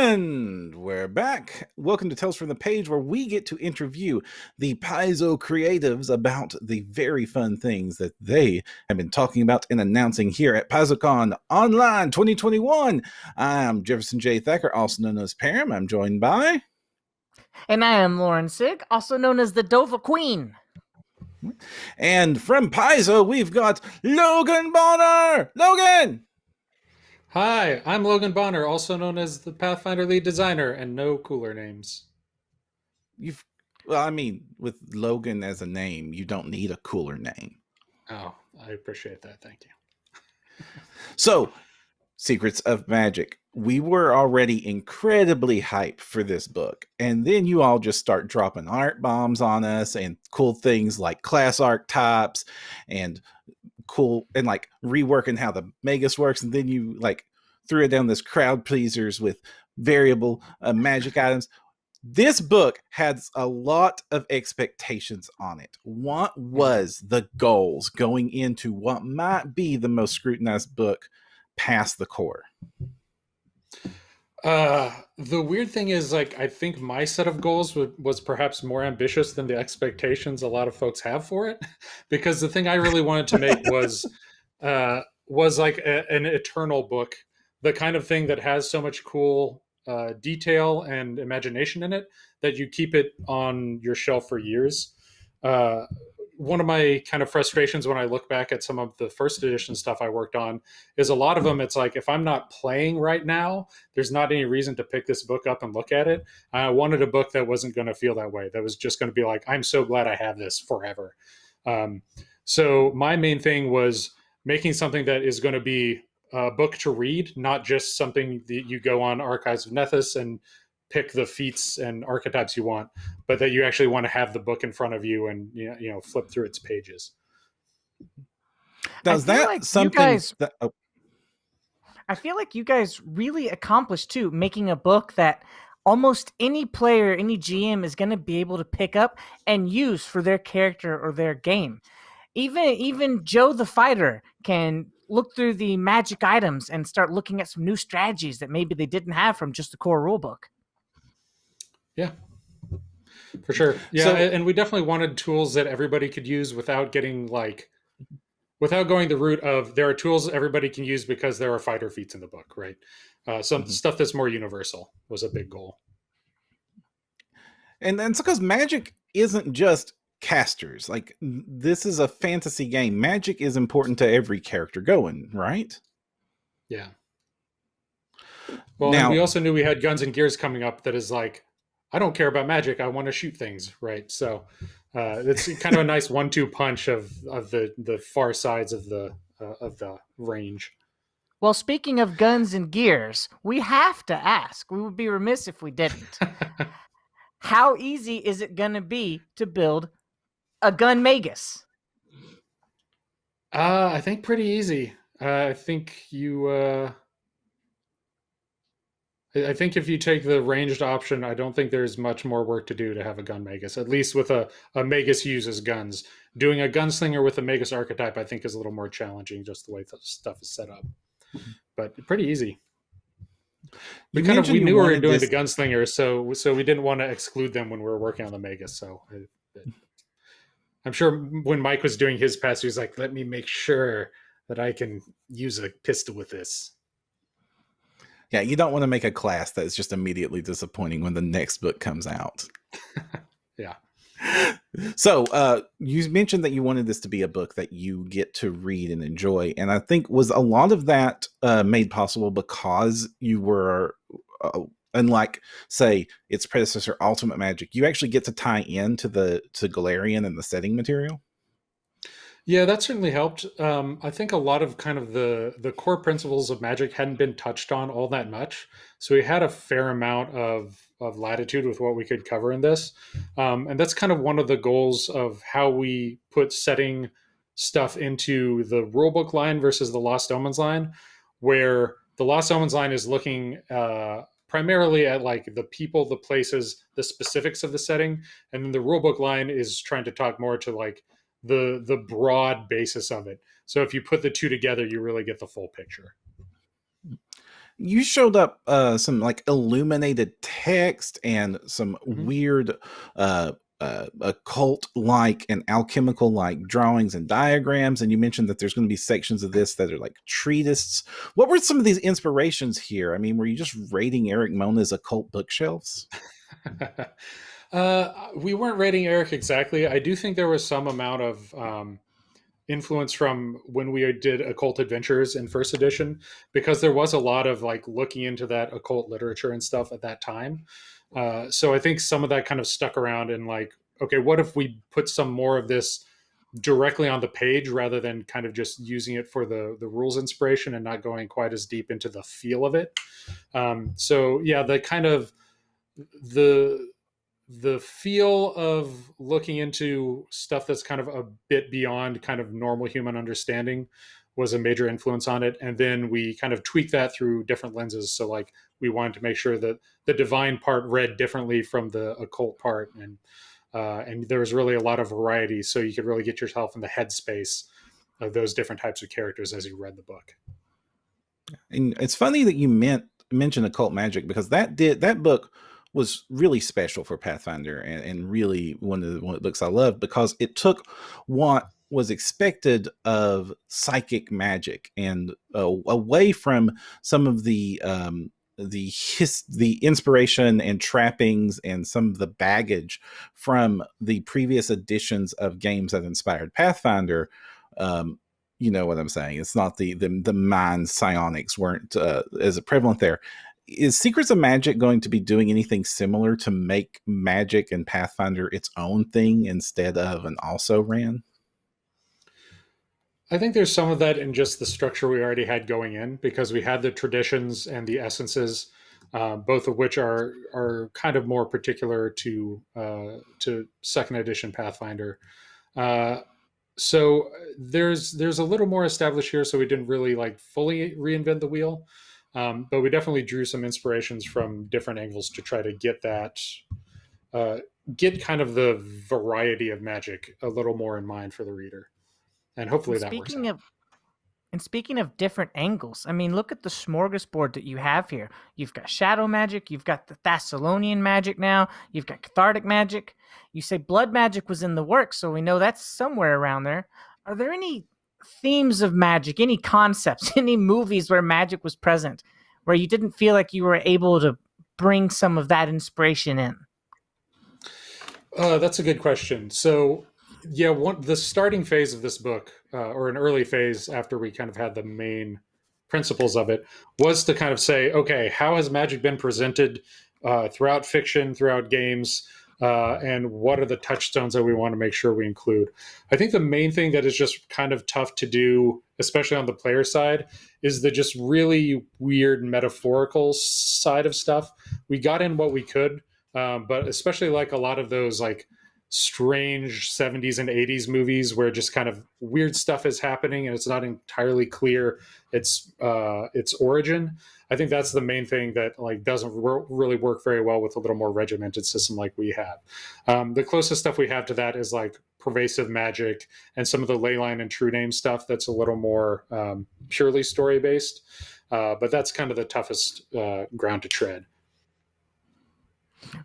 And we're back. Welcome to Tales from the Page, where we get to interview the Paizo creatives about the very fun things that they have been talking about and announcing here at PaizoCon Online 2021. I'm Jefferson Thacker, also known as Perram. I'm joined by... And I am Loren Sieg, also known as the Dova Queen. And from Paizo, we've got Logan Bonner! Logan! Hi, I'm Logan Bonner, also known as the Pathfinder lead designer, and no cooler names. With Logan as a name, you don't need a cooler name. Oh, I appreciate that. Thank you. So, Secrets of Magic. We were already incredibly hyped for this book, and then you all just start dropping art bombs on us and cool things like class archetypes and like reworking how the Magus works, and then you like threw it down this crowd pleasers with variable magic items. This book has a lot of expectations on it. What was the goals going into what might be the most scrutinized book past the core? The weird thing is, like, I think my set of goals was perhaps more ambitious than the expectations a lot of folks have for it, because the thing I really wanted to make was like an eternal book, the kind of thing that has so much cool detail and imagination in it that you keep it on your shelf for years. One of my kind of frustrations when I look back at some of the first edition stuff I worked on is a lot of them, it's like, if I'm not playing right now, there's not any reason to pick this book up and look at it. I wanted a book that wasn't going to feel that way, that was just going to be like, I'm so glad I have this forever. So my main thing was making something that is going to be a book to read, not just something that you go on Archives of Nethys and pick the feats and archetypes you want, but that you actually want to have the book in front of you and flip through its pages. Does that like something I feel like you guys really accomplished too, making a book that almost any player, any GM is going to be able to pick up and use for their character or their game. Even Joe the Fighter can look through the magic items and start looking at some new strategies that maybe they didn't have from just the core rulebook. Yeah, for sure. Yeah, and we definitely wanted tools that everybody could use without going the route of there are tools everybody can use because there are fighter feats in the book, right? Some stuff that's more universal was a big goal. And it's because Magic isn't just casters. Like, this is a fantasy game. Magic is important to every character going, right? Yeah. Well, and we also knew we had Guns and Gears coming up that is like, I don't care about magic, I want to shoot things, right? So it's kind of a nice 1-2 punch of the far sides of the range. Well, speaking of Guns and Gears, we have to ask, we would be remiss if we didn't. How easy is it going to be to build a gun Magus? I think pretty easy. I think I think if you take the ranged option, I don't think there's much more work to do to have a gun Magus, at least with a Magus uses guns. Doing a gunslinger with a Magus archetype, I think, is a little more challenging, just the way the stuff is set up. But pretty easy. We knew we were doing the gunslinger, so we didn't want to exclude them when we were working on the Magus. So I'm sure when Mike was doing his pass, he was like, let me make sure that I can use a pistol with this. Yeah, you don't want to make a class that's just immediately disappointing when the next book comes out. Yeah. So you mentioned that you wanted this to be a book that you get to read and enjoy. And I think was a lot of that made possible because you were, unlike, say, its predecessor, Ultimate Magic, you actually get to tie in to Galarian and the setting material. Yeah, that certainly helped. I think a lot of kind of the core principles of Magic hadn't been touched on all that much. So we had a fair amount of latitude with what we could cover in this. And that's kind of one of the goals of how we put setting stuff into the rulebook line versus the Lost Omens line, where the Lost Omens line is looking primarily at like the people, the places, the specifics of the setting. And then the rulebook line is trying to talk more to like the broad basis of it. So if you put the two together, you really get the full picture. You showed up some like illuminated text and some weird occult like and alchemical like drawings and diagrams, and you mentioned that there's going to be sections of this that are like treatises. What were some of these inspirations here? I mean, were you just raiding Eric Mona's occult bookshelves? We weren't rating Eric exactly. I do think there was some amount of influence from when we did Occult Adventures in first edition, because there was a lot of like looking into that occult literature and stuff at that time. So I think some of that kind of stuck around, and like, okay, what if we put some more of this directly on the page rather than kind of just using it for the rules inspiration and not going quite as deep into the feel of it. So yeah, the kind of the feel of looking into stuff that's kind of a bit beyond kind of normal human understanding was a major influence on it. And then we kind of tweaked that through different lenses. So like we wanted to make sure that the divine part read differently from the occult part. And there was really a lot of variety. So you could really get yourself in the headspace of those different types of characters as you read the book. And it's funny that you mentioned occult magic, because that book was really special for Pathfinder, and really one of the books I love, because it took what was expected of psychic magic and away from some of the inspiration and trappings and some of the baggage from the previous editions of games that inspired Pathfinder. You know what I'm saying? It's not the mind psionics weren't as prevalent there. Is Secrets of Magic going to be doing anything similar to make Magic and Pathfinder its own thing instead of an also ran? I think there's some of that in just the structure we already had going in, because we had the traditions and the essences, both of which are kind of more particular to second edition Pathfinder. So there's a little more established here, so we didn't really like fully reinvent the wheel. But we definitely drew some inspirations from different angles to try to get that, get kind of the variety of magic a little more in mind for the reader. And hopefully that works out. And speaking of different angles, I mean, look at the smorgasbord that you have here. You've got shadow magic, you've got the Thessalonian magic now, you've got cathartic magic. You say blood magic was in the works, so we know that's somewhere around there. Are there any themes of magic, any concepts, any movies where magic was present, where you didn't feel like you were able to bring some of that inspiration in? That's a good question. So yeah, the starting phase of this book, or an early phase after we kind of had the main principles of it, was to kind of say, okay, how has magic been presented throughout fiction, throughout games, and what are the touchstones that we want to make sure we include? I think the main thing that is just kind of tough to do, especially on the player side, is the just really weird metaphorical side of stuff. We got in what we could, but especially like a lot of those like strange 70s and 80s movies where just kind of weird stuff is happening and it's not entirely clear its origin. I think that's the main thing that like doesn't really work very well with a little more regimented system like we have. The closest stuff we have to that is like pervasive magic and some of the leyline and true name stuff that's a little more purely story based, but that's kind of the toughest ground to tread.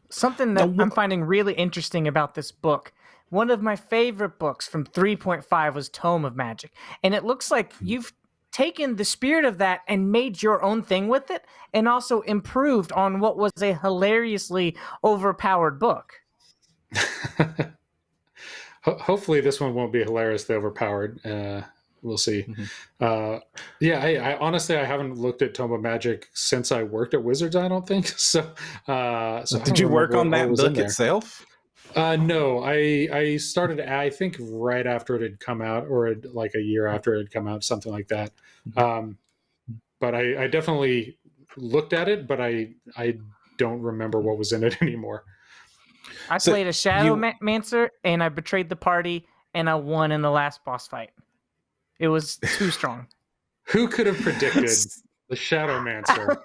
Something that I'm finding really interesting about this book, one of my favorite books from 3.5 was Tome of Magic. And it looks like you've taken the spirit of that and made your own thing with it, and also improved on what was a hilariously overpowered book. Hopefully this one won't be hilariously overpowered. We'll see. Yeah, I honestly, I haven't looked at Tome of Magic since I worked at Wizards, I don't think. So did you work on that book itself? No, I started, I think, right after it had come out, or like a year after it had come out, something like that. But I definitely looked at it, but I don't remember what was in it anymore. I played a Shadow Mancer, and I betrayed the party, and I won in the last boss fight. It was too strong. Who could have predicted the Shadow Mancer?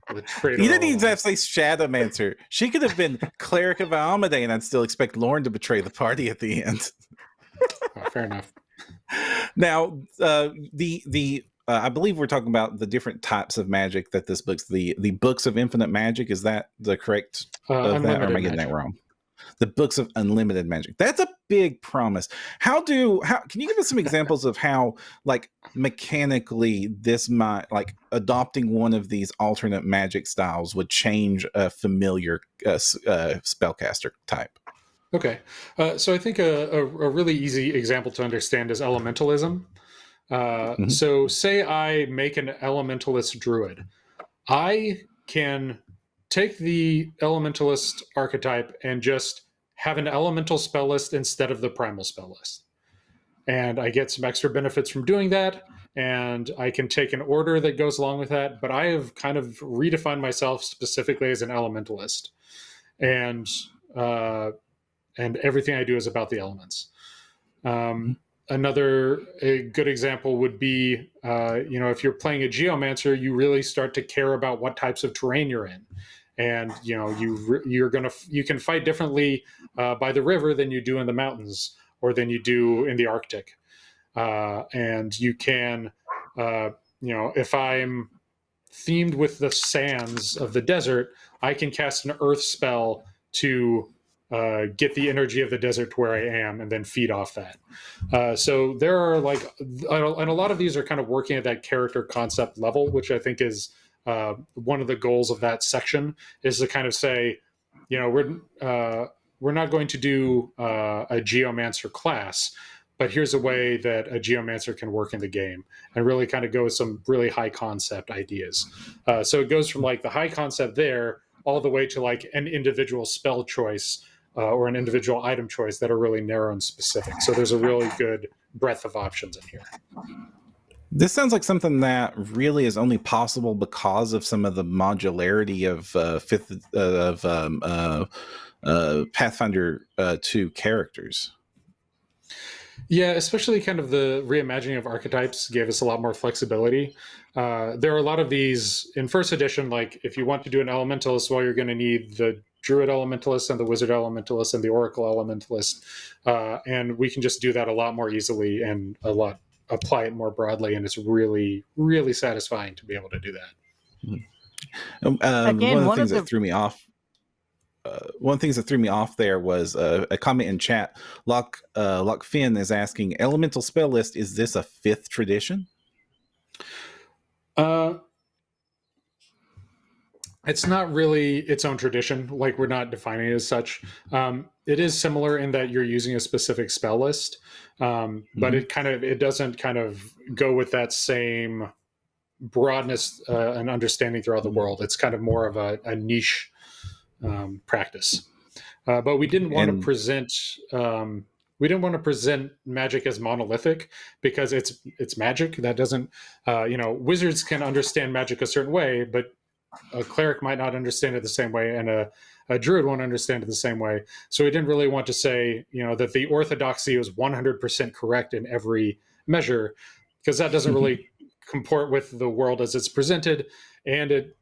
You didn't even have to say Shadow Mancer. She could have been Cleric of Almade, and I'd still expect Loren to betray the party at the end. Fair enough. Now, the I believe we're talking about the different types of magic that this book's the books of infinite magic. Is that the correct of that, or am I getting that wrong? The books of unlimited magic. That's a big promise. How can you give us some examples of how, like, mechanically this might, like, adopting one of these alternate magic styles would change a familiar spellcaster type? Okay. So I think a really easy example to understand is elementalism. So say I make an elementalist druid. I can take the elementalist archetype and just have an elemental spell list instead of the primal spell list. And I get some extra benefits from doing that. And I can take an order that goes along with that. But I have kind of redefined myself specifically as an elementalist. And everything I do is about the elements. Another good example would be, if you're playing a geomancer, you really start to care about what types of terrain you're in, and you can fight differently by the river than you do in the mountains or than you do in the Arctic, and you can, if I'm themed with the sands of the desert, I can cast an earth spell to get the energy of the desert to where I am and then feed off that. So there are and a lot of these are kind of working at that character concept level, which I think is one of the goals of that section, is to kind of say, we're not going to do a geomancer class, but here's a way that a geomancer can work in the game, and really kind of go with some really high concept ideas. So it goes from like the high concept there all the way to like an individual spell choice or an individual item choice that are really narrow and specific. So there's a really good breadth of options in here. This sounds like something that really is only possible because of some of the modularity of Pathfinder 2 characters. Yeah, especially kind of the reimagining of archetypes gave us a lot more flexibility. There are a lot of these in first edition, like if you want to do an elementalist, well, you're going to need the druid elementalist and the wizard elementalist and the oracle elementalist. And we can just do that a lot more easily and apply it more broadly. And it's really, really satisfying to be able to do that. Again, one of the things that threw me off. One of the things that threw me off there was a comment in chat. Lock Finn is asking, elemental spell list, is this a 5th tradition? It's not really its own tradition. Like, we're not defining it as such. It is similar in that you're using a specific spell list, but it doesn't kind of go with that same broadness and understanding throughout the world. It's kind of more of a niche practice. But we didn't want to present. We didn't want to present magic as monolithic, because it's magic. That doesn't, wizards can understand magic a certain way, but a cleric might not understand it the same way, and a druid won't understand it the same way. So we didn't really want to say, that the orthodoxy was 100% correct in every measure, because that doesn't really comport with the world as it's presented, and it,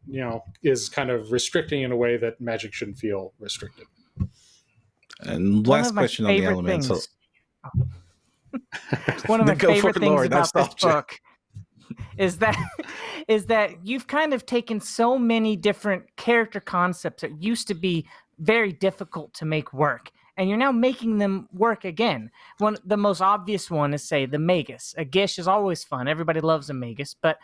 is kind of restricting in a way that magic shouldn't feel restricted. And last question on the elemental. One of my favorite things about this book is that you've kind of taken so many different character concepts that used to be very difficult to make work, and you're now making them work again. The most obvious one is, say, the Magus. A Gish is always fun. Everybody loves a Magus, but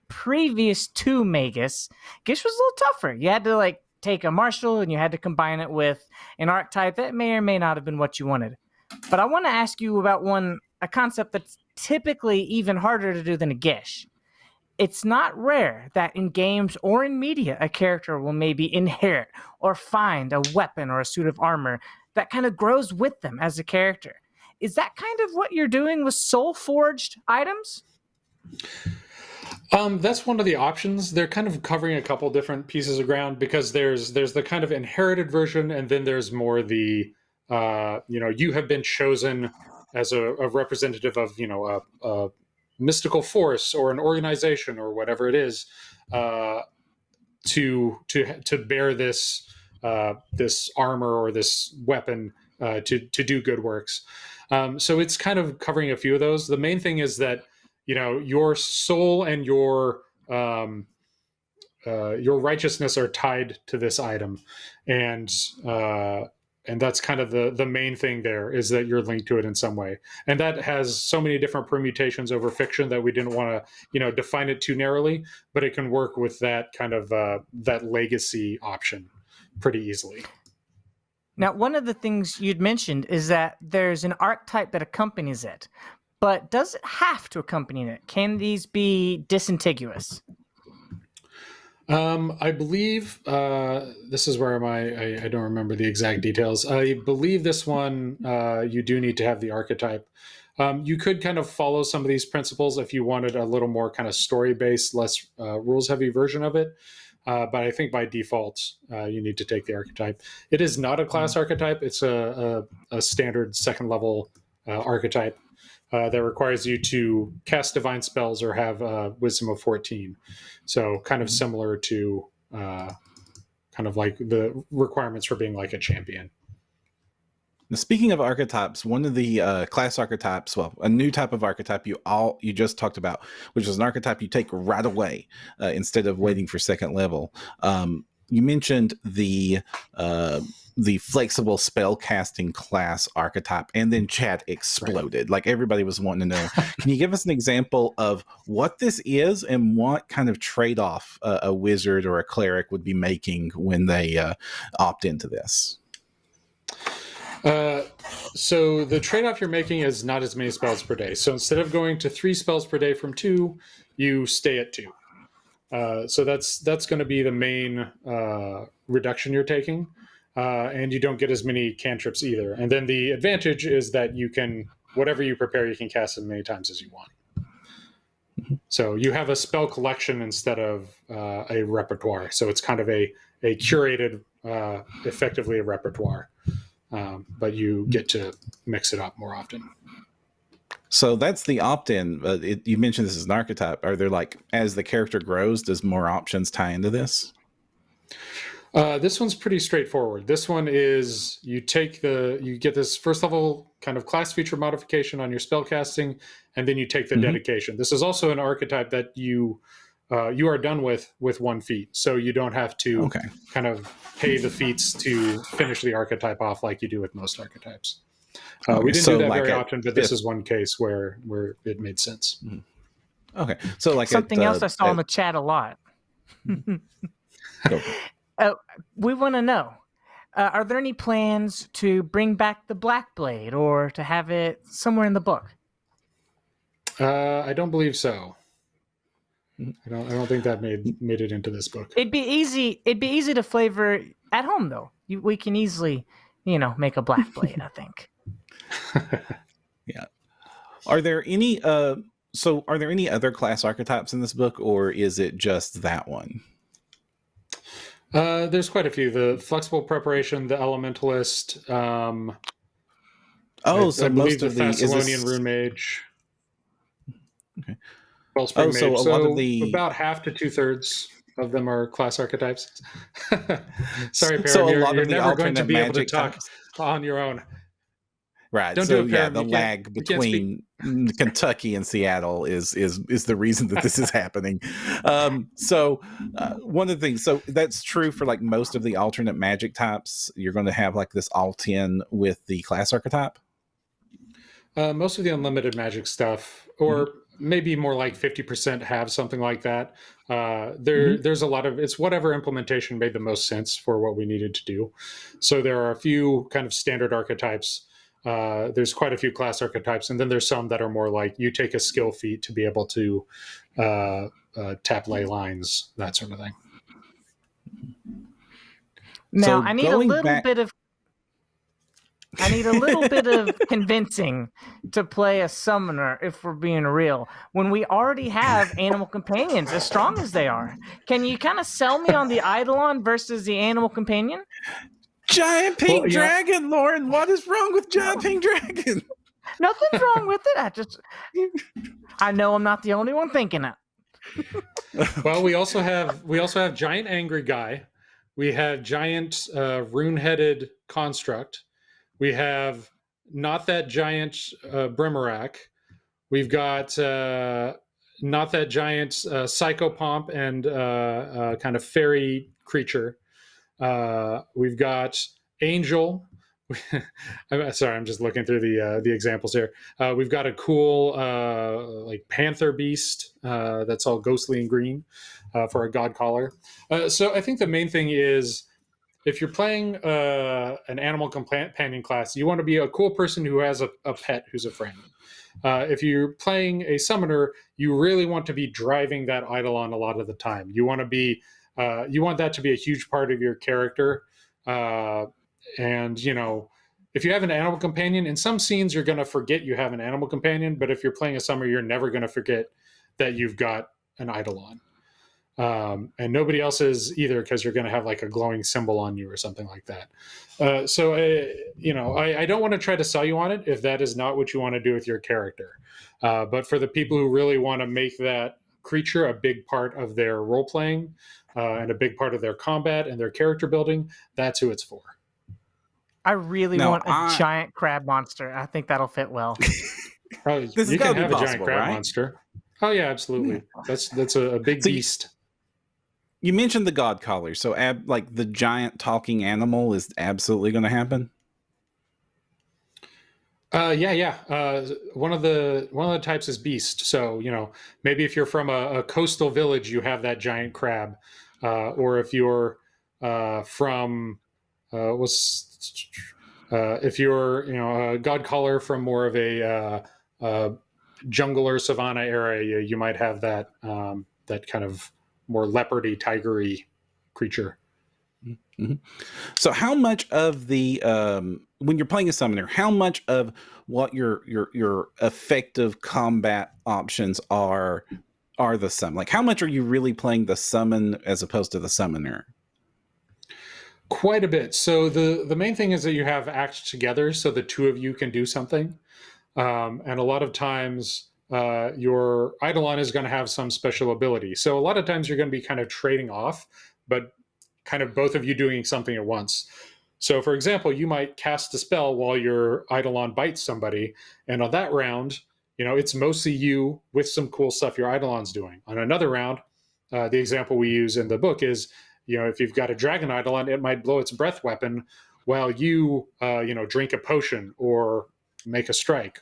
previous to Magus, Gish was a little tougher. You had to take a martial and you had to combine it with an archetype that may or may not have been what you wanted. But I want to ask you about a concept that's typically even harder to do than a Gish. It's not rare that in games or in media, a character will maybe inherit or find a weapon or a suit of armor that kind of grows with them as a character. Is that kind of what you're doing with soul-forged items? That's one of the options. They're kind of covering a couple different pieces of ground, because there's the kind of inherited version, and then there's more the, you have been chosen as a representative of, a mystical force or an organization or whatever it is, to bear this armor or this weapon to do good works. So it's kind of covering a few of those. The main thing is that, your soul and your righteousness are tied to this item, and that's kind of the main thing there, is that you're linked to it in some way. And that has so many different permutations over fiction that we didn't want to define it too narrowly, but it can work with that kind of that legacy option pretty easily. Now, one of the things you'd mentioned is that there's an archetype that accompanies it, but does it have to accompany it? Can these be discontiguous? I believe this is where I don't remember the exact details. I believe this one you do need to have the archetype. You could kind of follow some of these principles if you wanted a little more kind of story-based, less rules-heavy version of it. But I think by default, you need to take the archetype. It is not a class archetype. It's a standard second-level archetype that requires you to cast divine spells or have wisdom of 14. So kind of similar to kind of like the requirements for being like a champion. Now, speaking of archetypes, one of the class archetypes, well, a new type of archetype you just talked about, which is an archetype you take right away instead of waiting for second level. You mentioned the flexible spell casting class archetype, and then chat exploded. Like everybody was wanting to know. Can you give us an example of what this is and what kind of trade-off a wizard or a cleric would be making when they opt into this? So the trade-off you're making is not as many spells per day. So instead of going to 3 spells per day from 2, you stay at 2. So that's going to be the main reduction you're taking. And you don't get as many cantrips either. And then the advantage is that you can, whatever you prepare, you can cast as many times as you want. So you have a spell collection instead of a repertoire. So it's kind of a curated, effectively a repertoire. But you get to mix it up more often. So that's the opt-in. You mentioned this is an archetype. Are there, like, as the character grows, does more options tie into this? This one's pretty straightforward. This one is you get this first level kind of class feature modification on your spellcasting, and then you take the dedication. This is also an archetype that you are done with 1 feat, so you don't have to kind of pay the feats to finish the archetype off like you do with most archetypes. We didn't do that very often, but this is one case where it made sense. Okay, so like something else I saw in the chat a lot. We want to know, are there any plans to bring back the Black Blade or to have it somewhere in the book? I don't believe so. I don't think that made it into this book. It'd be easy to flavor at home, though. We can easily, make a Black Blade, I think. Yeah. Are there any other class archetypes in this book, or is it just that one? There's quite a few. The flexible preparation, the elementalist. I believe the Thessalonian rune mage. Okay. Wellspring mage. A lot of about half to 2/3 of them are class archetypes. Sorry, Perram, you're never going to be able to talk on your own. Right. Don't so do it, yeah, Perram. the lag between Kentucky and Seattle is the reason that this is happening. One of the things, so that's true for like most of the alternate magic types. You're going to have like this alt-in with the class archetype. Most of the unlimited magic stuff, or maybe more like 50% have something like that. There's a lot of, it's whatever implementation made the most sense for what we needed to do. So there are a few kind of standard archetypes. There's quite a few class archetypes, and then there's some that are more like you take a skill feat to be able to tap ley lines, that sort of thing. Now, I need a little bit of convincing to play a summoner, if we're being real, when we already have animal companions as strong as they are. Can you kind of sell me on the eidolon versus the animal companion? Giant pink dragon, Loren. What is wrong with giant pink dragon? Nothing's wrong with it. I know I'm not the only one thinking it. Well, we also have giant angry guy. We have giant rune-headed construct. We have not that giant Brimarak. We've got not that giant psychopomp and kind of fairy creature. We've got Angel. I'm sorry, I'm just looking through the examples here. We've got a cool like panther beast that's all ghostly and green for a god collar. So I think the main thing is, if you're playing an animal companion class, you want to be a cool person who has a pet who's a friend. If you're playing a summoner, you really want to be driving that eidolon a lot of the time. You want to be, you want that to be a huge part of your character. And you know, if you have an animal companion, in some scenes you're going to forget you have an animal companion, but if you're playing a summoner, you're never going to forget that you've got an eidolon. And nobody else is either, because you're going to have like a glowing symbol on you or something like that. So, you know, I don't want to try to sell you on it if that is not what you want to do with your character. But for the people who really want to make that creature a big part of their role playing and a big part of their combat and their character building, that's who it's for. I really want a giant crab monster. I think that'll fit well. You can have a giant crab monster. Oh yeah, absolutely. Yeah. That's a big beast. You mentioned the god collar, so like the giant talking animal is absolutely going to happen. Yeah. One of the types is beast. So you know, maybe if you're from a coastal village, you have that giant crab, or if you're from if you're a god collar from more of a jungle or savanna area, you might have that that kind of more leopardy, tigery creature. Mm-hmm. So how much of the when you're playing a summoner, how much of what your effective combat options are the summon? Like how much are you really playing the summon as opposed to the summoner? Quite a bit. So the main thing is that you have acts together, so the two of you can do something. And a lot of times your eidolon is going to have some special ability. So a lot of times you're going to be kind of trading off, but kind of both of you doing something at once. So for example, you might cast a spell while your eidolon bites somebody. And on that round, you know, it's mostly you with some cool stuff your eidolon's doing. On another round, the example we use in the book is, you know, if you've got a dragon eidolon, it might blow its breath weapon while you, drink a potion or make a strike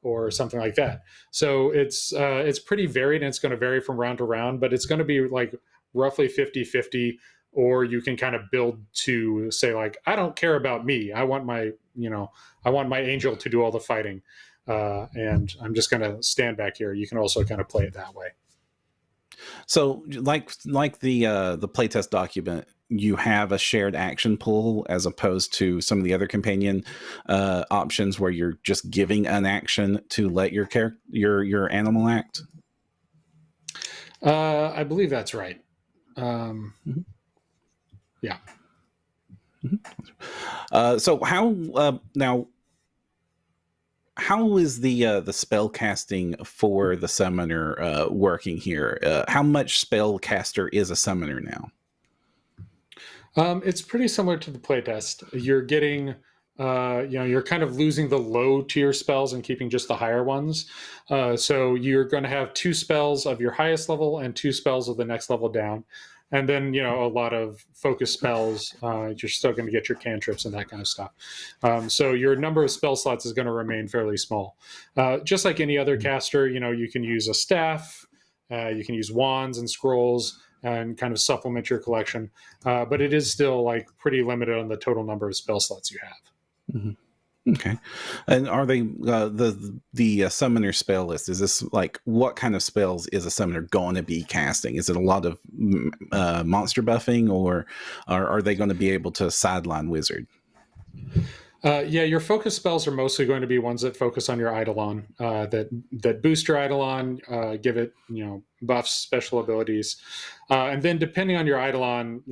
or something like that. So it's pretty varied, and it's going to vary from round to round, but it's going to be like roughly 50-50, or you can kind of build to say like, I don't care about me. I want my angel to do all the fighting. And I'm just going to stand back here. You can also kind of play it that way. So like the playtest document, you have a shared action pool as opposed to some of the other companion options where you're just giving an action to let your animal act. I believe that's right. Mm-hmm. Yeah. Mm-hmm. So how is the spell casting for the summoner working here? How much spellcaster is a summoner now? It's pretty similar to the playtest. You're getting, you're kind of losing the low tier spells and keeping just the higher ones. So you're going to have 2 spells of your highest level and 2 spells of the next level down. And then, a lot of focus spells. You're still going to get your cantrips and that kind of stuff. So your number of spell slots is going to remain fairly small. Just like any other caster, you can use a staff, you can use wands and scrolls and kind of supplement your collection. But it is still like pretty limited on the total number of spell slots you have. Mm-hmm. Okay. And are they the summoner spell list? Is this like what kind of spells is a summoner going to be casting? Is it a lot of monster buffing, or are they going to be able to sideline wizard? Your focus spells are mostly going to be ones that focus on your eidolon, that boost your eidolon, give it buffs, special abilities, and then depending on your eidolon,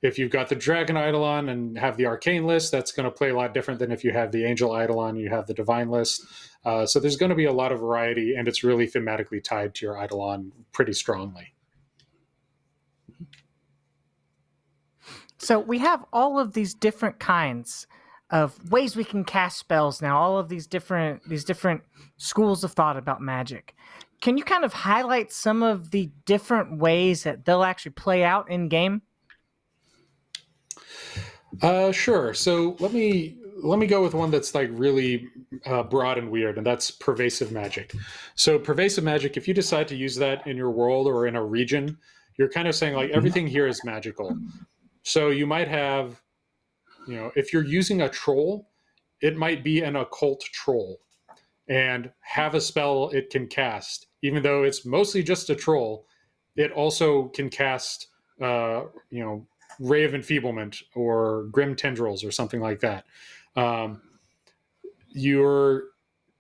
if you've got the dragon eidolon and have the arcane list, that's going to play a lot different than if you have the angel eidolon, you have the divine list. So there's going to be a lot of variety, and it's really thematically tied to your eidolon pretty strongly. So we have all of these different kinds of ways we can cast spells now, all of these different schools of thought about magic. Can you kind of highlight some of the different ways that they'll actually play out in game? Sure. So let me go with one that's like really broad and weird, and that's pervasive magic. So pervasive magic, if you decide to use that in your world or in a region, you're kind of saying like everything here is magical. So you might have, if you're using a troll, it might be an occult troll and have a spell it can cast, even though it's mostly just a troll. It also can cast, Ray of Enfeeblement or Grim Tendrils or something like that. You're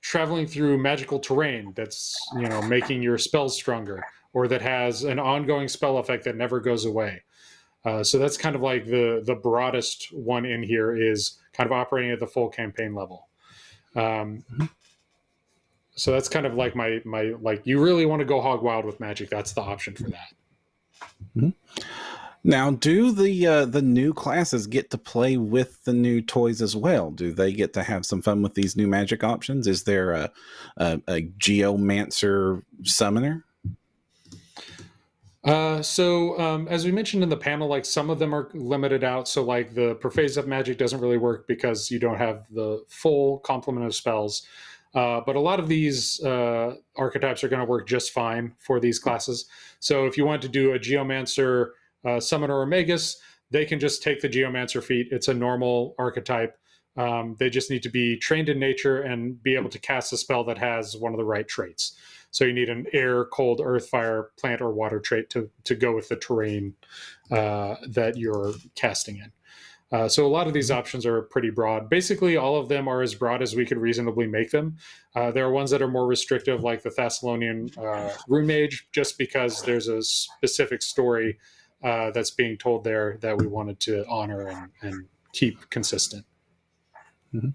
traveling through magical terrain that's, making your spells stronger, or that has an ongoing spell effect that never goes away. So that's kind of like the broadest one in here is kind of operating at the full campaign level. So that's kind of like my like, you really want to go hog wild with magic, that's the option for that. Mm-hmm. Now, do the new classes get to play with the new toys as well? Do they get to have some fun with these new magic options? Is there a Geomancer summoner? As we mentioned in the panel, like some of them are limited out. So like the pervasive magic doesn't really work because you don't have the full complement of spells. But a lot of these archetypes are going to work just fine for these classes. So if you want to do a Geomancer summoner or Magus, they can just take the Geomancer feat. It's a normal archetype. They just need to be trained in nature and be able to cast a spell that has one of the right traits. So you need an air, cold, earth, fire, plant, or water trait to go with the terrain that you're casting in. So a lot of these options are pretty broad. Basically, all of them are as broad as we could reasonably make them. There are ones that are more restrictive, like the Thessalonian Rune Mage, just because there's a specific story that's being told there that we wanted to honor and keep consistent. Mm-hmm.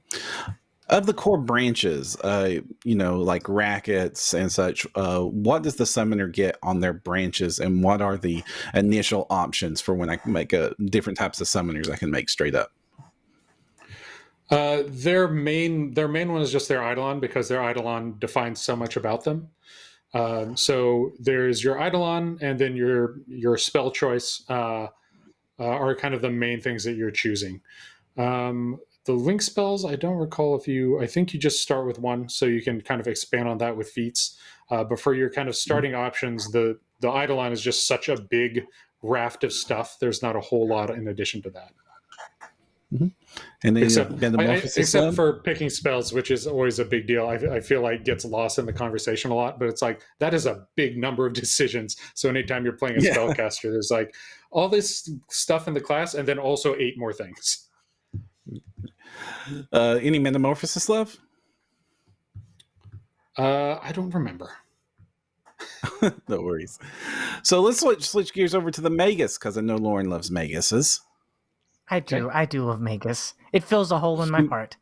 Of the core branches, like rackets and such, what does the summoner get on their branches, and what are the initial options for when I can make different types of summoners I can make straight up? Their main one is just their eidolon, because their eidolon defines so much about them. So there's your eidolon, and then your spell choice are kind of the main things that you're choosing. The link spells, I don't recall I think you just start with one, so you can kind of expand on that with feats. But for your kind of starting options, the eidolon is just such a big raft of stuff. There's not a whole lot in addition to that. Mm-hmm. And then except for picking spells, which is always a big deal. I feel like gets lost in the conversation a lot, but it's like that is a big number of decisions. So anytime you're playing a spellcaster, there's like all this stuff in the class, and then also 8 more things. Any metamorphosis love? I don't remember. No worries. So let's switch gears over to the Magus, because I know Loren loves Maguses. I do. Okay. I do love Magus. It fills a hole in my heart.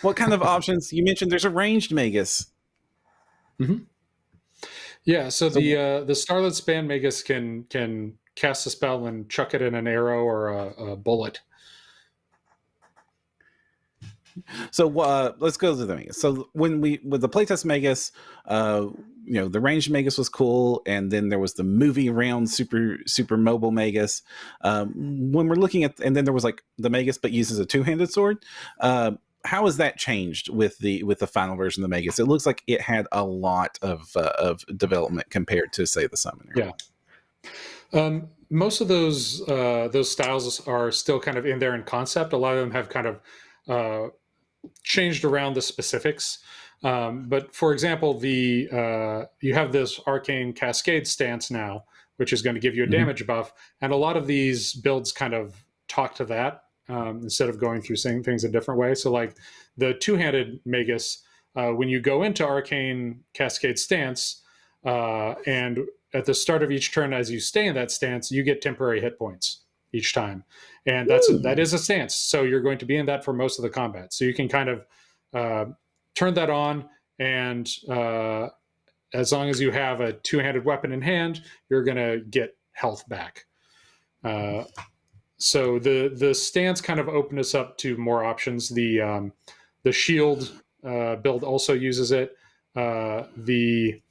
What kind of options? You mentioned there's a ranged Magus. Mm-hmm. Yeah. So the Starlit Span Magus can cast a spell and chuck it in an arrow or a bullet. So let's go to the Magus. So with the playtest Magus, the ranged Magus was cool, and then there was the movie round super mobile Magus. When we're looking at, and then there was like the Magus but uses a 2-handed sword. How has that changed with the final version of the Magus? It looks like it had a lot of development compared to, say, the Summoner. Yeah. Most of those styles are still kind of in there in concept. A lot of them have kind of changed around the specifics. But for example, you have this arcane cascade stance now, which is going to give you a damage buff. And a lot of these builds kind of talk to that instead of going through saying things a different way. So like the 2-handed Magus, when you go into arcane cascade stance, and at the start of each turn, as you stay in that stance, you get temporary hit points each time. And that is a stance. So you're going to be in that for most of the combat. So you can kind of turn that on, and as long as you have a 2-handed weapon in hand, you're going to get health back. So the stands kind of open us up to more options. The shield build also uses it. The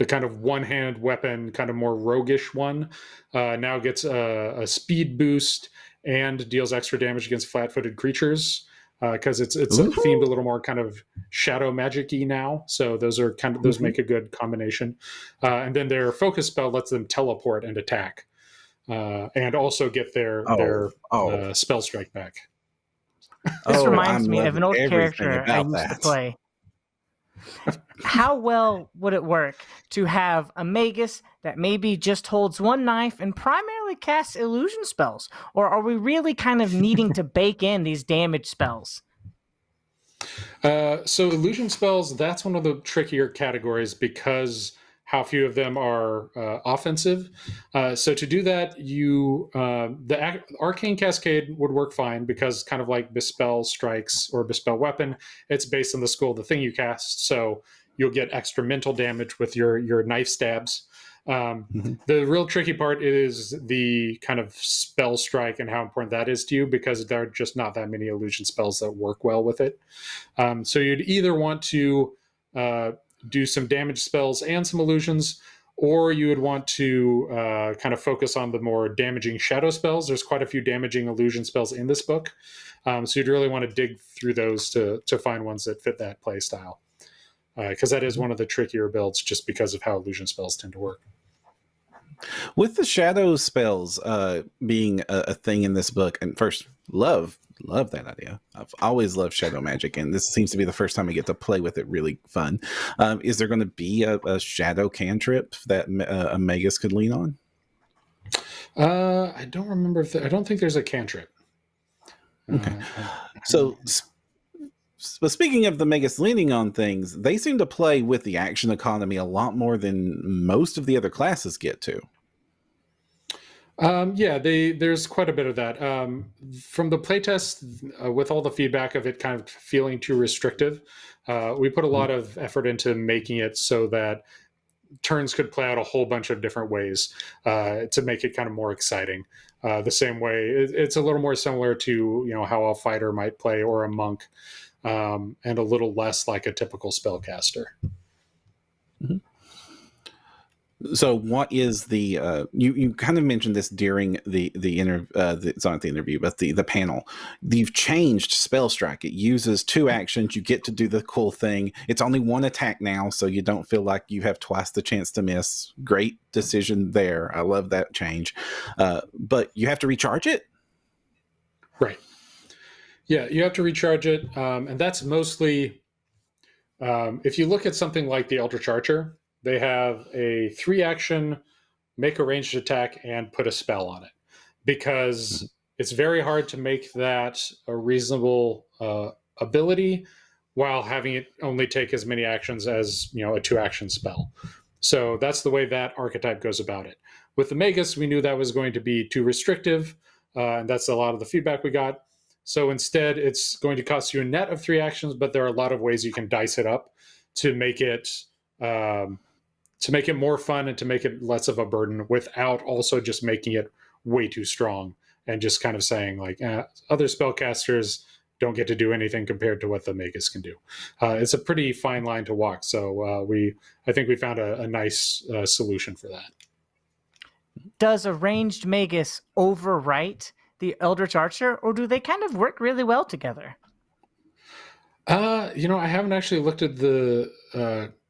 kind of one-hand weapon, kind of more roguish one, now gets a speed boost and deals extra damage against flat-footed creatures, because it's themed a little more kind of shadow magic-y now. So those are kind of those make a good combination. And then their focus spell lets them teleport and attack, and also get their spell strike back. This reminds me of an old everything character I about used to that. play. How well would it work to have a Magus that maybe just holds one knife and primarily casts illusion spells? Or are we really kind of needing to bake in these damage spells? So illusion spells, that's one of the trickier categories because how few of them are offensive. So to do that, the Arcane Cascade would work fine because kind of like Bespell Strikes or Bespell Weapon, it's based on the school of the thing you cast. So you'll get extra mental damage with your knife stabs. The real tricky part is the kind of spell strike and how important that is to you, because there are just not that many illusion spells that work well with it. So you'd either want to do some damage spells and some illusions, or you would want to kind of focus on the more damaging shadow spells. There's quite a few damaging illusion spells in this book. So you'd really want to dig through those to find ones that fit that play style. Because that is one of the trickier builds just because of how illusion spells tend to work. With the shadow spells being a thing in this book, and first, love that idea. I've always loved shadow magic, and this seems to be the first time I get to play with it really fun. Is there going to be a shadow cantrip that a Magus could lean on? I don't remember I don't think there's a cantrip. Okay. But speaking of the Magus leaning on things, they seem to play with the action economy a lot more than most of the other classes get to. There's quite a bit of that. From the playtest, with all the feedback of it kind of feeling too restrictive, we put a lot of effort into making it so that turns could play out a whole bunch of different ways to make it kind of more exciting. The same way, it's a little more similar to how a fighter might play or a monk. And a little less like a typical spellcaster. So what is the you kind of mentioned this during it's not the interview, but the panel. You've changed spell strike. It uses 2 actions. You get to do the cool thing. It's only 1 attack now, so you don't feel like you have twice the chance to miss. Great decision there. I love that change. But you have to recharge it? Right. Yeah, you have to recharge it, and that's mostly if you look at something like the Eldritch Archer, they have a 3-action make a ranged attack and put a spell on it, because it's very hard to make that a reasonable ability while having it only take as many actions as a 2-action spell. So that's the way that archetype goes about it. With the Magus, we knew that was going to be too restrictive, and that's a lot of the feedback we got. So instead, it's going to cost you a net of 3 actions, but there are a lot of ways you can dice it up to make it more fun and to make it less of a burden, without also just making it way too strong and just kind of saying like other spellcasters don't get to do anything compared to what the Magus can do. It's a pretty fine line to walk. So I think we found a nice solution for that. Does a ranged Magus overwrite the Eldritch Archer, or do they kind of work really well together? I haven't actually looked at the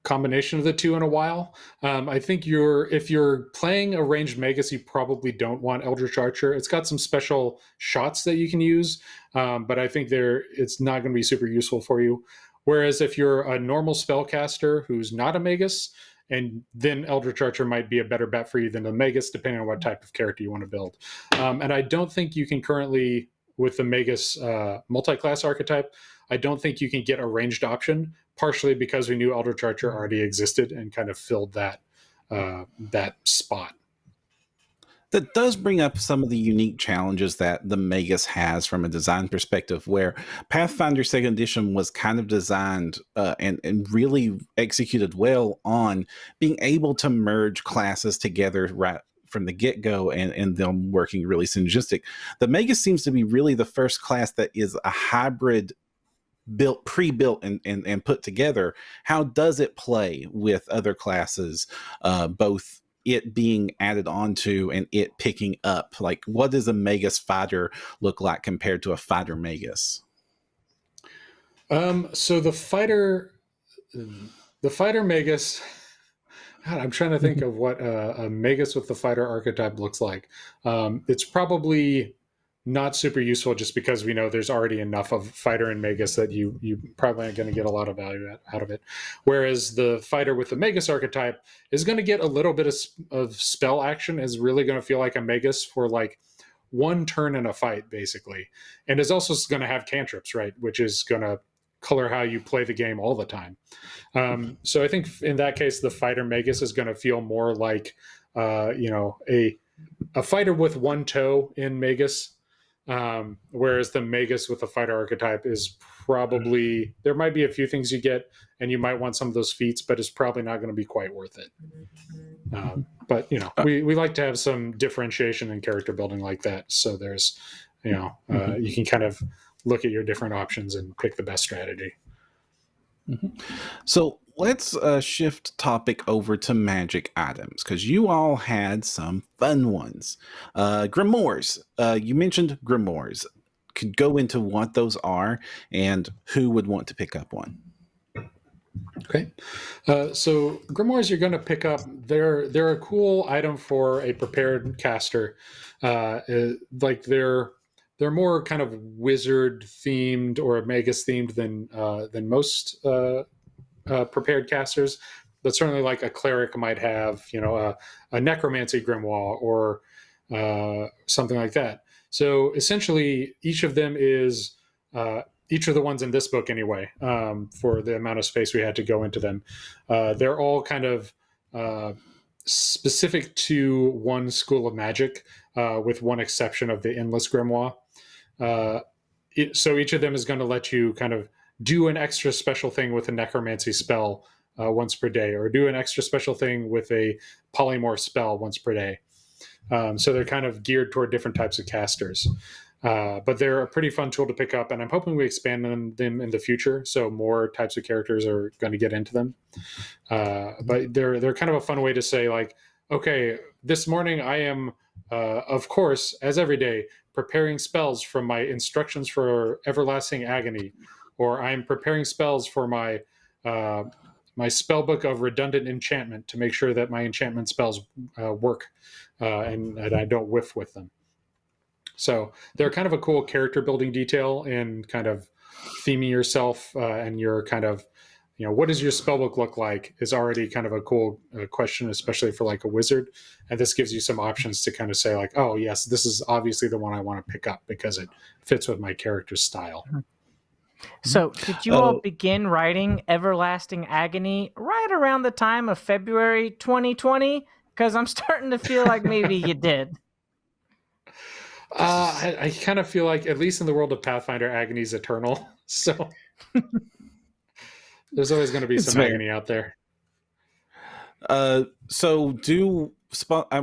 combination of the two in a while. I think if you're playing a ranged Magus, you probably don't want Eldritch Archer. It's got some special shots that you can use, but I think it's not going to be super useful for you. Whereas if you're a normal spellcaster who's not a Magus, and then Eldritch Archer might be a better bet for you than the Magus, depending on what type of character you want to build. And I don't think you can currently, with the Magus multi-class archetype, I don't think you can get a ranged option, partially because we knew Eldritch Archer already existed and kind of filled that spot. That does bring up some of the unique challenges that the Magus has from a design perspective, where Pathfinder 2nd Edition was kind of designed and really executed well on being able to merge classes together right from the get-go, and them working really synergistic. The Magus seems to be really the first class that is a hybrid pre-built and put together. How does it play with other classes, both it being added onto and it picking up? Like, what does a Magus fighter look like compared to a fighter Magus? So the fighter Magus, God, I'm trying to think of what a Magus with the fighter archetype looks like. It's probably not super useful, just because we know there's already enough of fighter and Magus that you probably aren't going to get a lot of value out of it. Whereas the fighter with the Magus archetype is going to get a little bit of spell action, is really going to feel like a Magus for like one turn in a fight, basically. And is also going to have cantrips, right? Which is going to color how you play the game all the time. So I think in that case, the fighter Magus is going to feel more like, a fighter with one toe in Magus. Whereas the Magus with the fighter archetype is probably, there might be a few things you get and you might want some of those feats, but it's probably not going to be quite worth it. But we like to have some differentiation in character building like that. So there's, you can kind of look at your different options and pick the best strategy. So let's shift topic over to magic items, because you all had some fun ones. Grimoires. You mentioned Grimoires. Could go into what those are and who would want to pick up one. Okay. So Grimoires you're going to pick up, they're a cool item for a prepared caster. Like they're more kind of wizard themed or Magus themed than most prepared casters, but certainly like a cleric might have, a necromancy grimoire or something like that. So essentially, each of them is each of the ones in this book anyway. For the amount of space we had to go into them, they're all kind of specific to one school of magic, with one exception of the endless grimoire. So each of them is going to let you kind of do an extra special thing with a necromancy spell once per day, or do an extra special thing with a polymorph spell once per day. So they're kind of geared toward different types of casters. But they're a pretty fun tool to pick up, and I'm hoping we expand them in the future, so more types of characters are going to get into them. But they're kind of a fun way to say, like, okay, this morning I am, of course, as every day, preparing spells from my instructions for everlasting agony, or I'm preparing spells for my my spell book of redundant enchantment to make sure that my enchantment spells work and I don't whiff with them. So they're kind of a cool character building detail and kind of theming yourself and your kind of, what does your spellbook look like is already kind of a cool question, especially for like a wizard. And this gives you some options to kind of say like, oh yes, this is obviously the one I want to pick up because it fits with my character's style. So did you all begin writing Everlasting Agony right around the time of February 2020? Because I'm starting to feel like maybe you did. I kind of feel like, at least in the world of Pathfinder, agony is eternal. So there's always going to be some agony out there. So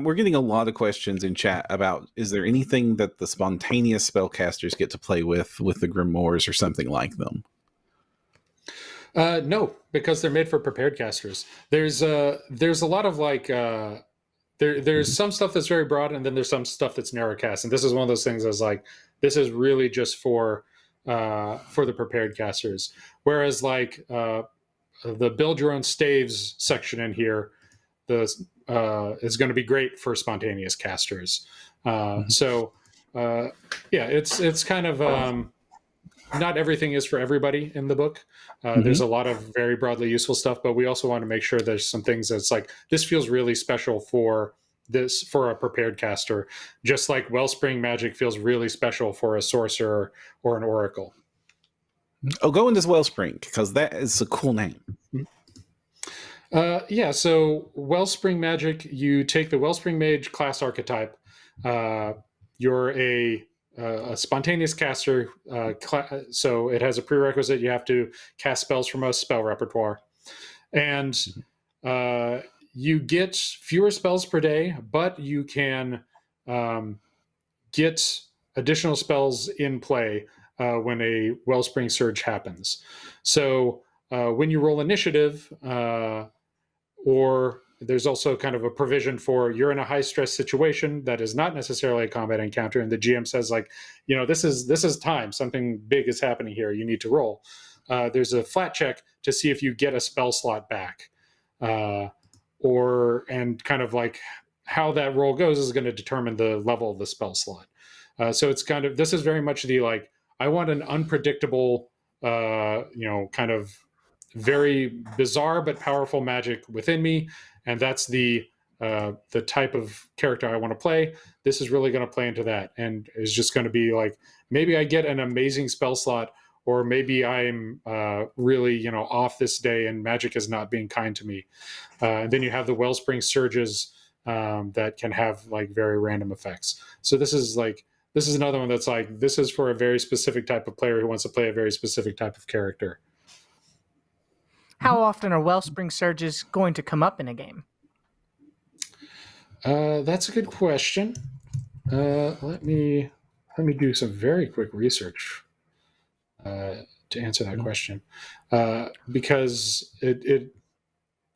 we're getting a lot of questions in chat about, is there anything that the spontaneous spellcasters get to play with the Grimoires or something like them? No, because they're made for prepared casters. There's a lot of like, there's some stuff that's very broad, and then there's some stuff that's narrow cast. And this is one of those things that's like, this is really just for the prepared casters. Whereas like the build your own staves section in here, is going to be great for spontaneous casters. So it's kind of not everything is for everybody in the book. There's a lot of very broadly useful stuff, but we also want to make sure there's some things that's like, this feels really special for a prepared caster, just like Wellspring magic feels really special for a sorcerer or an oracle. Oh, go into Wellspring, because that is a cool name. So Wellspring magic, you take the Wellspring mage class archetype. You're a spontaneous caster, so it has a prerequisite. You have to cast spells from a spell repertoire, and you get fewer spells per day, but you can get additional spells in play when a Wellspring Surge happens. So when you roll initiative, or there's also kind of a provision for you're in a high stress situation that is not necessarily a combat encounter, and the GM says like, this is time, something big is happening here, you need to roll. There's a flat check to see if you get a spell slot back, and kind of like how that roll goes is going to determine the level of the spell slot. So it's kind of, this is very much the like, I want an unpredictable, kind of very bizarre but powerful magic within me, and that's the type of character I want to play. This is really going to play into that, and is just going to be like, maybe I get an amazing spell slot, or maybe I'm really off this day and magic is not being kind to me. And then you have the Wellspring Surges that can have like very random effects. So this is another one that's like, this is for a very specific type of player who wants to play a very specific type of character. How often are Wellspring Surges going to come up in a game? That's a good question. Let me do some very quick research to answer that question, because it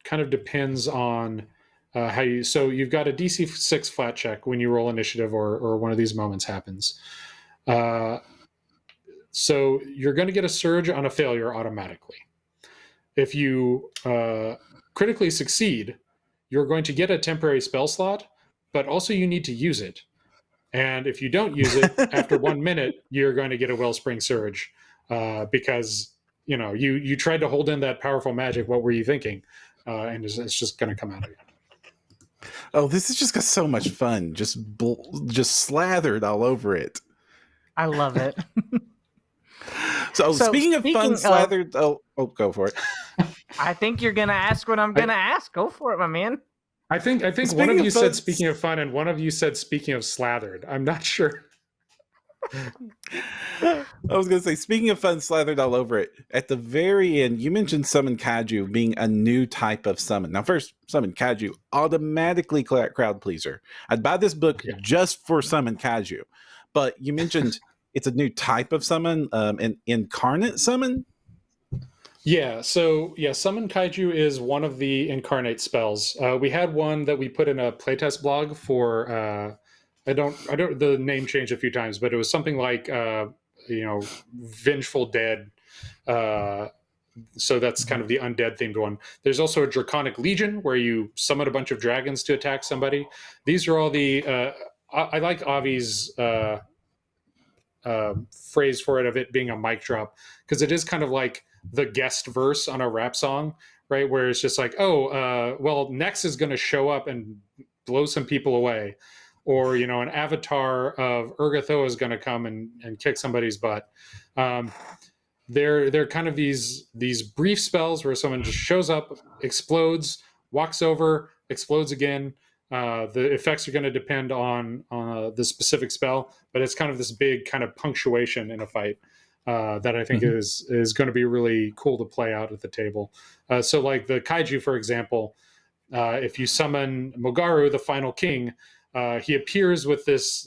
kind of depends on how you. So you've got a DC 6 flat check when you roll initiative or one of these moments happens. So you're going to get a surge on a failure automatically. If you critically succeed, you're going to get a temporary spell slot, but also you need to use it. And if you don't use it, after 1 minute, you're going to get a Wellspring Surge because you tried to hold in that powerful magic. What were you thinking? And it's just going to come out of you. Oh, this has just got so much fun. Just slathered all over it. I love it. So speaking of fun, slathered. Oh, go for it. I think you're gonna ask what I'm gonna ask. Go for it, my man. I think one of you said speaking of fun, and one of you said speaking of slathered. I'm not sure. I was gonna say, speaking of fun, slathered all over it. At the very end, you mentioned Summon Kaiju being a new type of summon. Now, first, Summon Kaiju automatically crowd pleaser. I'd buy this book just for Summon Kaiju, but you mentioned it's a new type of summon, an incarnate summon. Yeah, so Summon Kaiju is one of the Incarnate spells. We had one that we put in a playtest blog for. I don't. The name changed a few times, but it was something like Vengeful Dead. So that's kind of the undead themed one. There's also a Draconic Legion where you summon a bunch of dragons to attack somebody. These are all the. I like Avi's phrase for it, of it being a mic drop, because it is kind of like the guest verse on a rap song, right? Where it's just like, Nex is going to show up and blow some people away, or an avatar of Urgatho is going to come and kick somebody's butt. They're kind of these brief spells where someone just shows up, explodes, walks over, explodes again. The effects are going to depend on the specific spell, but it's kind of this big kind of punctuation in a fight that I think is going to be really cool to play out at the table. So like the Kaiju, for example, if you summon Mogaru, the final king, he appears with this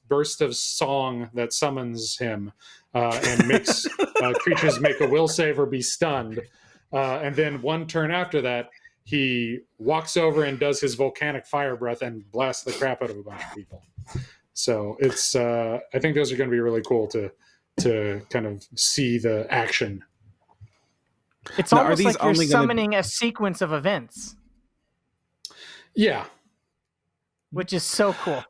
burst of song that summons him and makes creatures make a will save or be stunned. And then one turn after that, he walks over and does his volcanic fire breath and blasts the crap out of a bunch of people. So it's I think those are going to be really cool to kind of see the action. It's almost like you're summoning a sequence of events. Yeah. Which is so cool.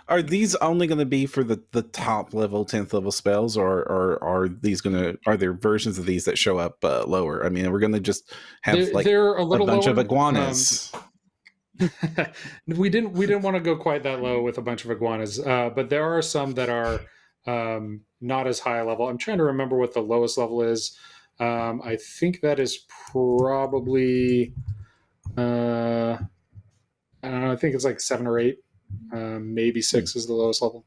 Are these only going to be for the top level, 10th level spells, or are there versions of these that show up lower? I mean, we're going to just have they're a bunch of iguanas. We didn't want to go quite that low with a bunch of iguanas, but there are some that are not as high a level. I'm trying to remember what the lowest level is. I think that is probably I don't know. I think it's like 7 or 8. Maybe 6 is the lowest level.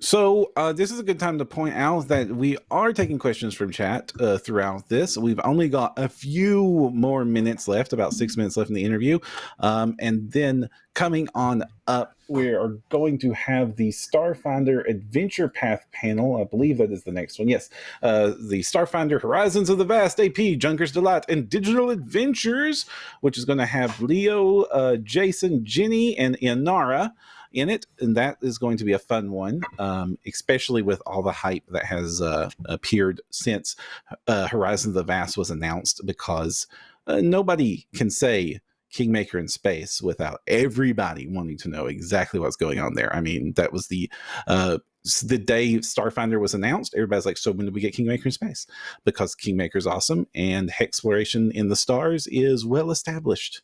So this is a good time to point out that we are taking questions from chat throughout this. We've only got a few more minutes left, about 6 minutes left in the interview. And then coming on up, we are going to have the Starfinder Adventure Path panel. I believe that is the next one. Yes. The Starfinder Horizons of the Vast, AP, Junker's Delight, and Digital Adventures, which is going to have Leo, Jason, Jenny, and Inara in it, and that is going to be a fun one, especially with all the hype that has appeared since Horizon of the Vast was announced, because nobody can say Kingmaker in space without everybody wanting to know exactly what's going on there. I mean, that was the day Starfinder was announced. Everybody's like, so when do we get Kingmaker in space? Because Kingmaker's awesome, and exploration in the stars is well established.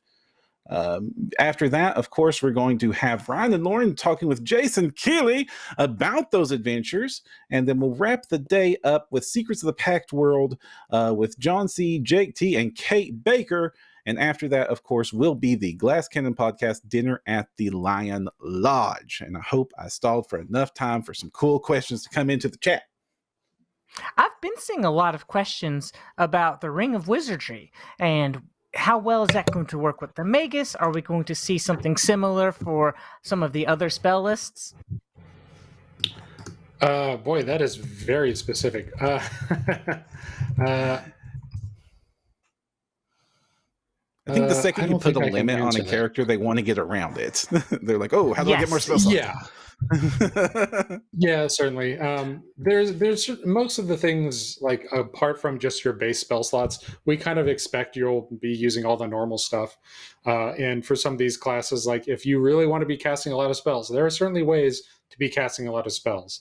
After that, of course, we're going to have Ryan and Loren talking with Jason Keeley about those adventures, and then we'll wrap the day up with Secrets of the Pact World with John C., Jake T., and Kate Baker. And after that, of course, will be the Glass Cannon Podcast Dinner at the Lion Lodge. And I hope I stalled for enough time for some cool questions to come into the chat. I've been seeing a lot of questions about the Ring of Wizardry and how well is that going to work with the Magus? Are we going to see something similar for some of the other spell lists? Boy, that is very specific. I think the second you put a limit on a character, they want to get around it. They're like, oh, how do I get more spell slots? Yeah. Yeah, certainly. There's most of the things, like apart from just your base spell slots, we kind of expect you'll be using all the normal stuff. And for some of these classes, like if you really want to be casting a lot of spells, there are certainly ways to be casting a lot of spells.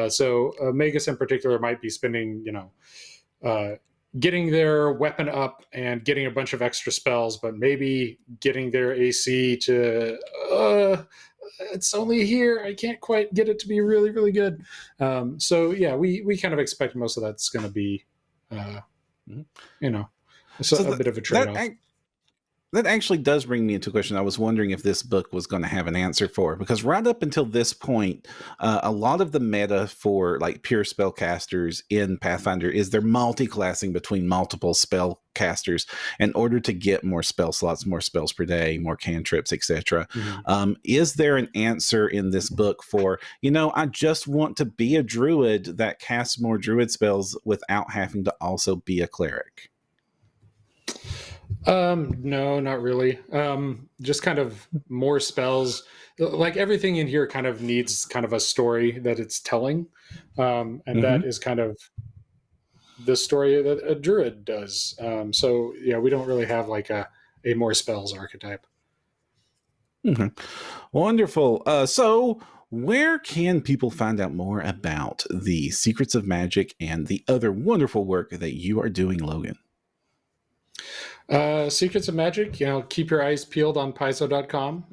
So Magus in particular might be spending, getting their weapon up and getting a bunch of extra spells, but maybe getting their AC to it's only here. I can't quite get it to be really, really good. So yeah, we kind of expect most of that's going to be, a bit of a trade-off. That actually does bring me into a question I was wondering if this book was going to have an answer for, because right up until this point, a lot of the meta for like pure spellcasters in Pathfinder is they're multi-classing between multiple spellcasters in order to get more spell slots, more spells per day, more cantrips, etc. Mm-hmm. Is there an answer in this book for, I just want to be a druid that casts more druid spells without having to also be a cleric? No, not really. Just kind of more spells. Like everything in here kind of needs kind of a story that it's telling. And that is kind of the story that a druid does. So yeah, we don't really have like a more spells archetype. Mm-hmm. Wonderful. So where can people find out more about the Secrets of Magic and the other wonderful work that you are doing, Logan? Secrets of Magic, keep your eyes peeled on Paizo.com.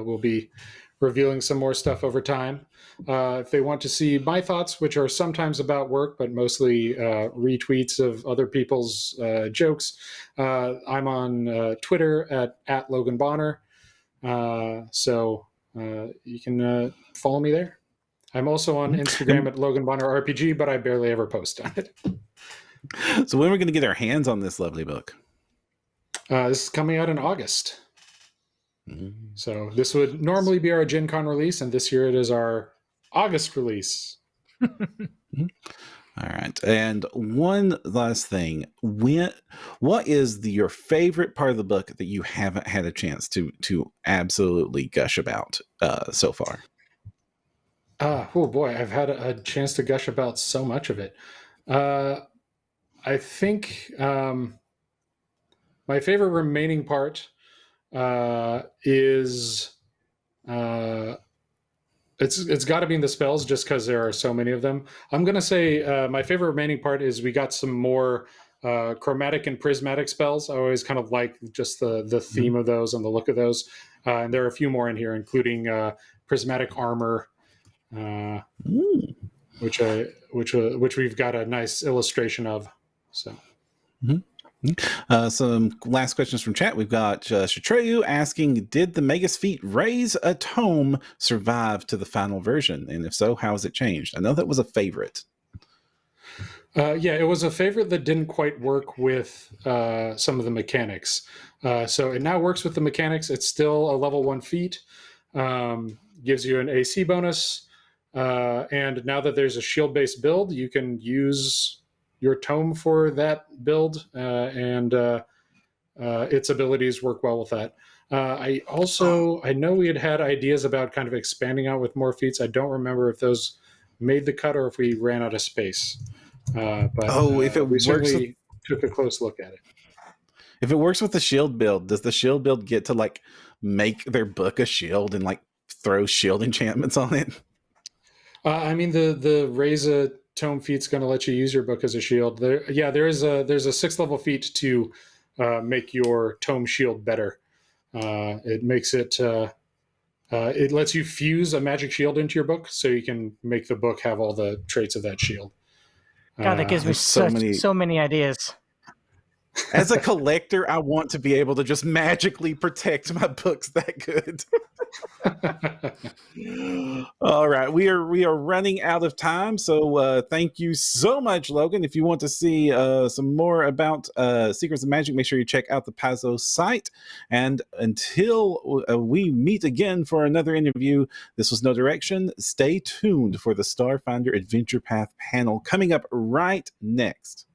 We'll be revealing some more stuff over time. If they want to see my thoughts, which are sometimes about work, but mostly retweets of other people's jokes, I'm on Twitter at Logan Bonner. So you can follow me there. I'm also on Instagram at Logan Bonner RPG, but I barely ever post on it. So when are we going to get our hands on this lovely book? This is coming out in August. So this would normally be our Gen Con release, and this year it is our August release. All right. And one last thing. What is your favorite part of the book that you haven't had a chance to absolutely gush about so far? Oh boy, I've had a chance to gush about so much of it. I think my favorite remaining part is it's got to be in the spells, just because there are so many of them. I'm gonna say my favorite remaining part is we got some more chromatic and prismatic spells. I always kind of like just the theme of those and the look of those, and there are a few more in here, including prismatic armor, which we've got a nice illustration of. So. Some last questions from chat. We've got Shatreyu asking, did the Magus feat raise a tome survive to the final version? And if so, how has it changed? I know that was a favorite. Yeah, it was a favorite that didn't quite work with some of the mechanics. So it now works with the mechanics. It's still a level 1 feat. Gives you an AC bonus. And now that there's a shield-based build, you can use your tome for that build, and its abilities work well with that. I know we had ideas about kind of expanding out with more feats. I don't remember if those made the cut or if we ran out of space. If it we works certainly took a close look at it. If it works with the shield build, does the shield build get to like make their book a shield and like throw shield enchantments on it? I mean, the raise a tome feat's going to let you use your book as a shield. There's a 6th level feat to make your tome shield better. It makes it it lets you fuse a magic shield into your book, so you can make the book have all the traits of that shield. God, that gives me so many ideas. As a collector, I want to be able to just magically protect my books that good. All right, we are running out of time, so thank you so much, Logan. If you want to see some more about Secrets of Magic, make sure you check out the Paizo site. And until we meet again for another interview, this was No Direction. Stay tuned for the Starfinder Adventure Path panel coming up right next.